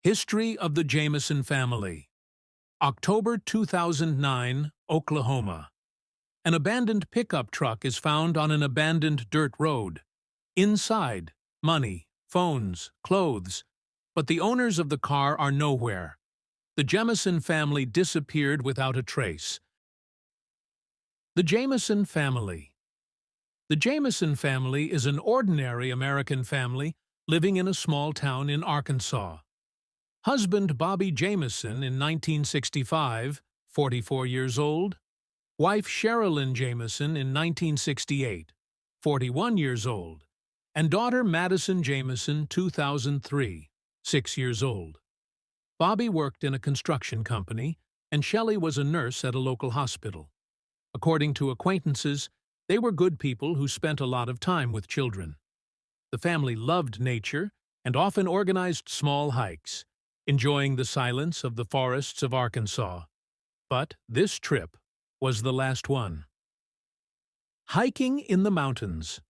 History of the Jemison family. October 2009, Oklahoma. An abandoned pickup truck is found on an abandoned dirt road. Inside, money, phones, clothes. But the owners of the car are nowhere. The Jemison family disappeared without a trace. The Jemison family. The Jemison family is an ordinary American family living in a small town in Arkansas. Husband Bobby Jemison in 1965, 44 years old. Wife Sherilyn Jemison in 1968, 41 years old. And daughter Madison Jemison, 2003, 6 years old. Bobby worked in a construction company, and Shelley was a nurse at a local hospital. According to acquaintances, they were good people who spent a lot of time with children. The family loved nature and often organized small hikes, enjoying the silence of the forests of Arkansas. But this trip was the last one. Hiking in the mountains.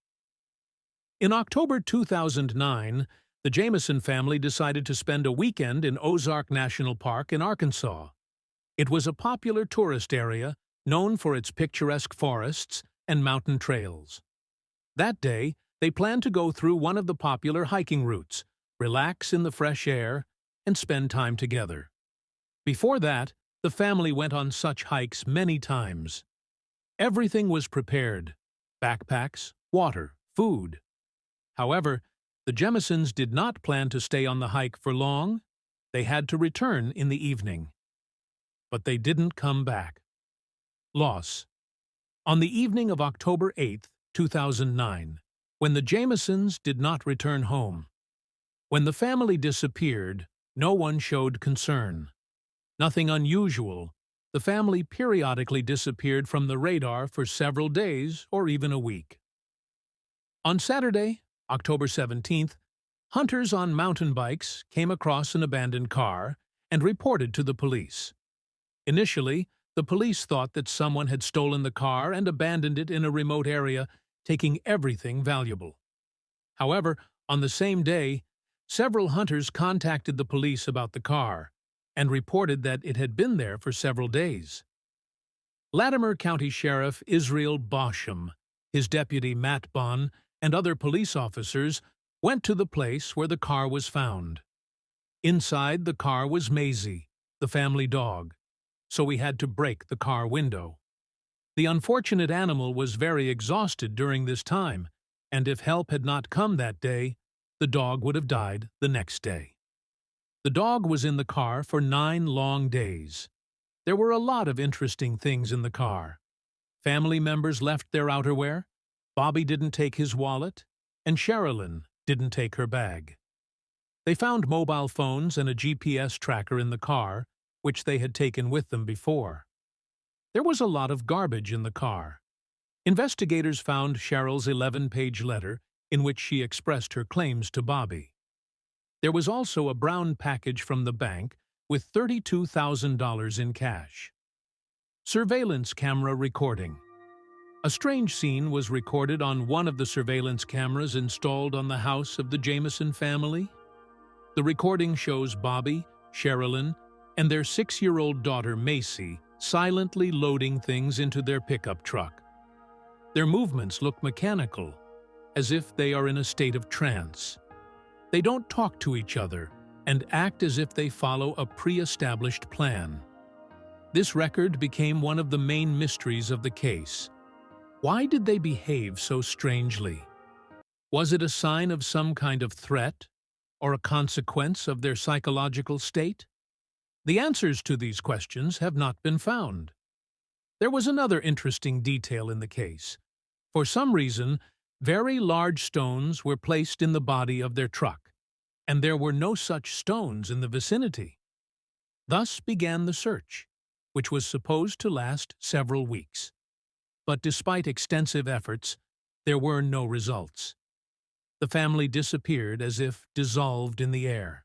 In October 2009, the Jemison family decided to spend a weekend in Ozark National Park in Arkansas. It was a popular tourist area known for its picturesque forests and mountain trails. That day, they planned to go through one of the popular hiking routes, relax in the fresh air, and spend time together. Before that, the family went on such hikes many times. Everything was prepared: backpacks, water, food. However, the Jemisons did not plan to stay on the hike for long. They had to return in the evening. But they didn't come back. Loss. On the evening of October 8, 2009, when the Jemisons did not return home. When the family disappeared, no one showed concern. Nothing unusual. The family periodically disappeared from the radar for several days or even a week. On Saturday, October 17th, hunters on mountain bikes came across an abandoned car and reported to the police. Initially, the police thought that someone had stolen the car and abandoned it in a remote area, taking everything valuable. However, on the same day, several hunters contacted the police about the car and reported that it had been there for several days. Latimer County Sheriff Israel Bosham, his deputy Matt Bonn, and other police officers went to the place where the car was found. Inside the car was Maisie, the family dog, so we had to break the car window. The unfortunate animal was very exhausted during this time, and if help had not come that day, the dog would have died the next day. The dog was in the car for 9 long days. There were a lot of interesting things in the car. Family members left their outerwear, Bobby didn't take his wallet, and Sherilyn didn't take her bag. They found mobile phones and a GPS tracker in the car, which they had taken with them before. There was a lot of garbage in the car. Investigators found Cheryl's 11-page letter in which she expressed her claims to Bobby. There was also a brown package from the bank with $32,000 in cash. Surveillance camera recording. A strange scene was recorded on one of the surveillance cameras installed on the house of the Jemison family. The recording shows Bobby, Sherilyn, and their 6-year-old daughter Macy silently loading things into their pickup truck. Their movements look mechanical, as if they are in a state of trance. They don't talk to each other and act as if they follow a pre-established plan. This record became one of the main mysteries of the case. Why did they behave so strangely? Was it a sign of some kind of threat or a consequence of their psychological state? The answers to these questions have not been found. There was another interesting detail in the case. For some reason, very large stones were placed in the body of their truck, and there were no such stones in the vicinity. Thus began the search, which was supposed to last several weeks. But despite extensive efforts, there were no results. The family disappeared as if dissolved in the air.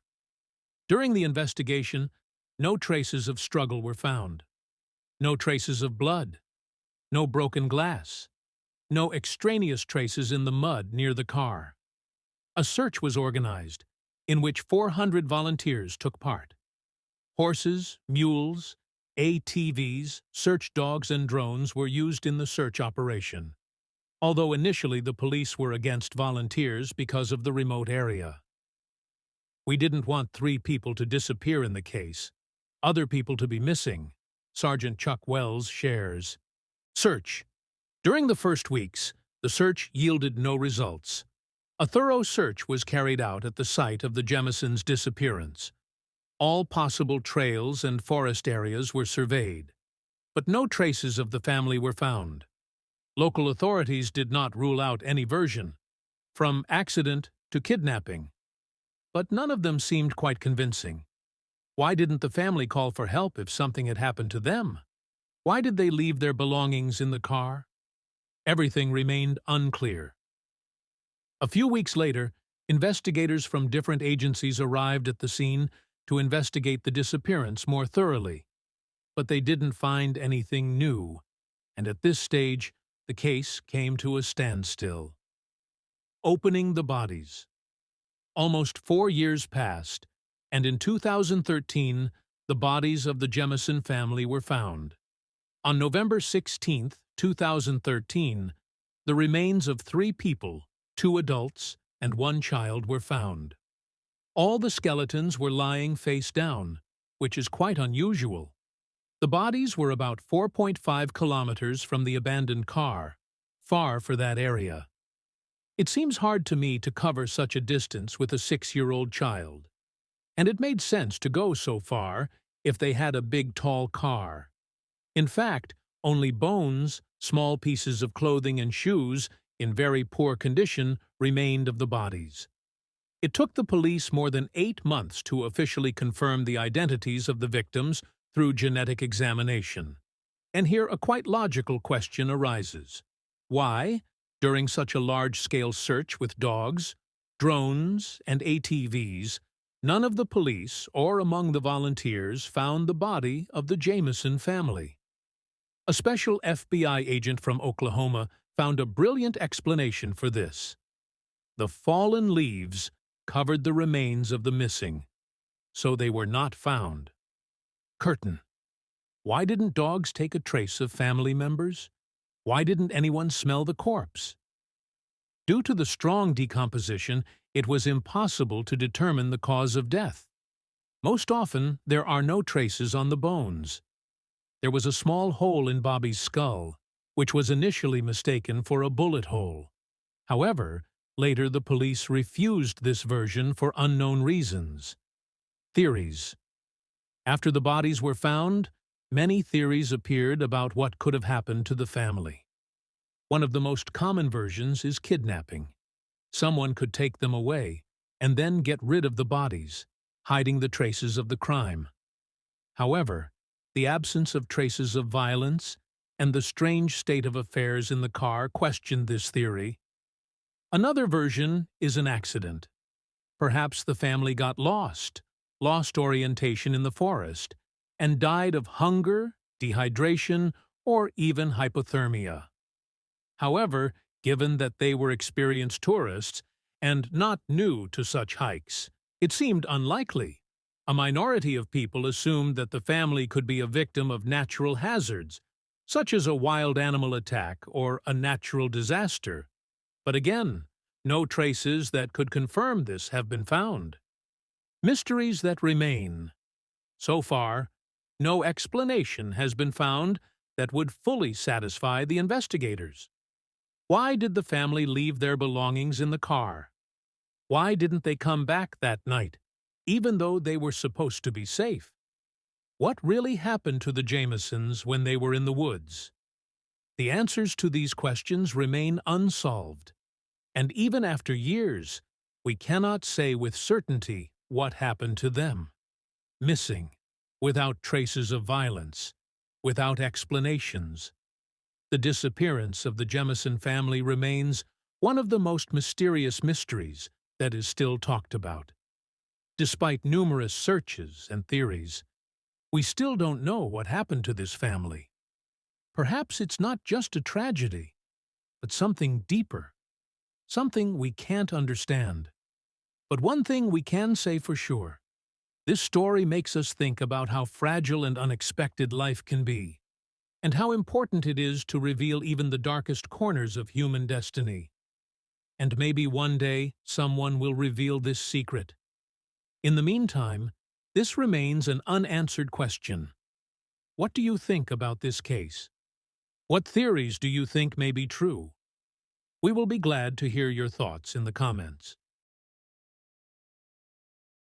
During the investigation, no traces of struggle were found. No traces of blood. No broken glass. No extraneous traces in the mud near the car. A search was organized. in which 400 volunteers took part. Horses, mules, ATVs, search dogs, and drones were used in the search operation, although initially the police were against volunteers because of the remote area. "We didn't want 3 people to disappear in the case, other people to be missing," Sergeant Chuck Wells shares. Search. During the first weeks, the search yielded no results. A thorough search was carried out at the site of the Jemison's disappearance. All possible trails and forest areas were surveyed, but no traces of the family were found. Local authorities did not rule out any version, from accident to kidnapping, but none of them seemed quite convincing. Why didn't the family call for help if something had happened to them? Why did they leave their belongings in the car? Everything remained unclear. A few weeks later, investigators from different agencies arrived at the scene to investigate the disappearance more thoroughly, but they didn't find anything new, and at this stage, the case came to a standstill. Opening the bodies. Almost 4 years passed, and in 2013, the bodies of the Jemison family were found. On November 16, 2013, the remains of 3 people, 2 adults and 1 child, were found. All the skeletons were lying face down, which is quite unusual. The bodies were about 4.5 kilometers from the abandoned car, far for that area. It seems hard to me to cover such a distance with a 6-year-old child, and it made sense to go so far if they had a big, tall car. In fact, only bones, small pieces of clothing, and shoes in very poor condition remained of the bodies. It took the police more than 8 months to officially confirm the identities of the victims through genetic examination. And here a quite logical question arises. Why, during such a large-scale search with dogs, drones, and ATVs, none of the police or among the volunteers found the body of the Jemison family? A special FBI agent from Oklahoma found a brilliant explanation for this. The fallen leaves covered the remains of the missing, so they were not found. Curtain. Why didn't dogs take a trace of family members? Why didn't anyone smell the corpse? Due to the strong decomposition, it was impossible to determine the cause of death. Most often, there are no traces on the bones. There was a small hole in Bobby's skull, which was initially mistaken for a bullet hole. However, later the police refused this version for unknown reasons. Theories. After the bodies were found, many theories appeared about what could have happened to the family. One of the most common versions is kidnapping. Someone could take them away and then get rid of the bodies, hiding the traces of the crime. However, the absence of traces of violence and the strange state of affairs in the car questioned this theory. Another version is an accident. Perhaps the family got lost orientation in the forest, and died of hunger, dehydration, or even hypothermia. However, given that they were experienced tourists and not new to such hikes, it seemed unlikely. A minority of people assumed that the family could be a victim of natural hazards, such as a wild animal attack or a natural disaster. But again, no traces that could confirm this have been found. Mysteries that remain. So far, no explanation has been found that would fully satisfy the investigators. Why did the family leave their belongings in the car? Why didn't they come back that night, even though they were supposed to be safe? What really happened to the Jemisons when they were in the woods? The answers to these questions remain unsolved, and even after years, we cannot say with certainty what happened to them. Missing, without traces of violence, without explanations. The disappearance of the Jemison family remains one of the most mysterious mysteries that is still talked about. Despite numerous searches and theories, we still don't know what happened to this family. Perhaps it's not just a tragedy, but something deeper, something we can't understand. But one thing we can say for sure, this story makes us think about how fragile and unexpected life can be, and how important it is to reveal even the darkest corners of human destiny. And maybe one day someone will reveal this secret. In the meantime, this remains an unanswered question. What do you think about this case? What theories do you think may be true? We will be glad to hear your thoughts in the comments.